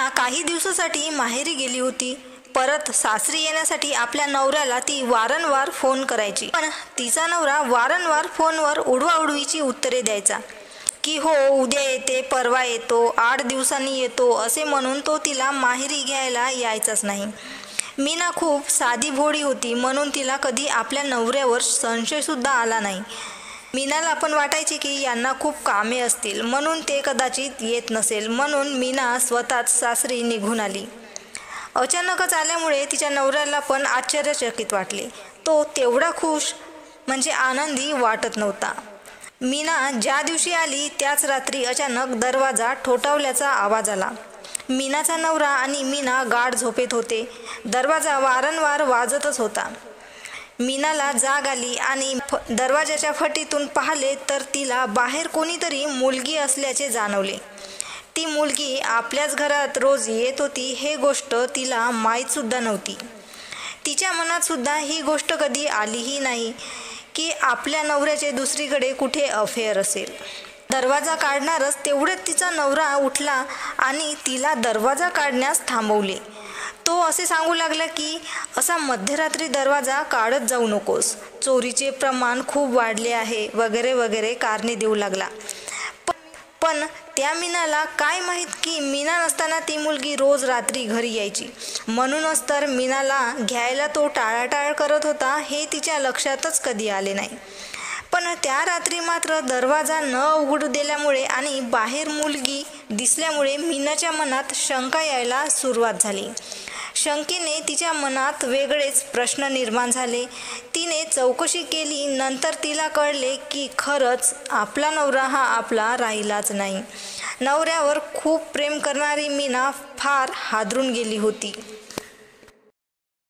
मीना काही दिवसासाठी माहेरी गेली होती. परत सासरी येण्यासाठी आपल्या नवऱ्याला ती वारंवार फोन करायची, पण तिचा नवरा वारंवार फोनवर उडवाउडवीची उत्तरे द्यायचा की हो उद्या येते, परवा येतो, 8 दिवसांनी येतो असे म्हणून तो तिला माहेरी घ्यायला यायचाच नाही. मीना खूप साधी भोळी होती, म्हणून तिला कधी आपल्या नवऱ्यावर संशयसुद्धा आला नाही. मीनाला पण वाटायचे की यांना खूप कामे असतील म्हणून ते कदाचित येत नसेल, म्हणून मीना स्वतःच सासरी निघून आली. अचानकच आल्यामुळे तिच्या नवऱ्याला पण आश्चर्यचकित वाटले. तो तेवढा खुश म्हणजे आनंदी वाटत नव्हता. मीना ज्या दिवशी आली त्याच रात्री अचानक दरवाजा ठोठावल्याचा आवाज आला. मीनाचा नवरा आणि मीना गाढ झोपेत होते. दरवाजा वारंवार वाजतच होता. मीनाला जाग आली आणि दरवाजाच्या फटीतून पाहिले तर तिला बाहेर कोणीतरी मुलगी असल्याचे जाणवले. ती मुलगी आपल्याच घरात रोज येत होती हे गोष्ट तिला माहीतसुद्धा नव्हती. तिच्या मनात सुद्धा ही गोष्ट कधी आलीही नाही की आपल्या नवऱ्याचे दुसरीकडे कुठे अफेअर असेल. दरवाजा काढणारच तेवढ्यात तिचा नवरा उठला आणि तिला दरवाजा काढण्यास थांबवले. तो असे सांगू लागला की असा मध्यरात्री दरवाजा काढत जाऊ नकोस, चोरीचे प्रमाण खूप वाढले आहे वगैरे वगैरे कारणे देऊ लागला. पण त्या मीनाला काय माहीत की मीना नसताना ती मुलगी रोज रात्री घरी यायची, म्हणूनच तर मीनाला घ्यायला तो टाळाटाळ करत होता हे तिच्या लक्षातच कधी आले नाही. पण त्या रात्री मात्र दरवाजा न उघडू दिल्यामुळे आणि बाहेर मुलगी दिसल्यामुळे मीनाच्या मनात शंका यायला सुरुवात झाली. शंकेने तिच्या मनात वेगळेच प्रश्न निर्माण झाले. तिने चौकशी केली. नंतर तिला कळले की खरंच आपला नवरा हा आपला राहिलाच नाही. नवऱ्यावर खूप प्रेम करणारी मीना फार हादरून गेली होती.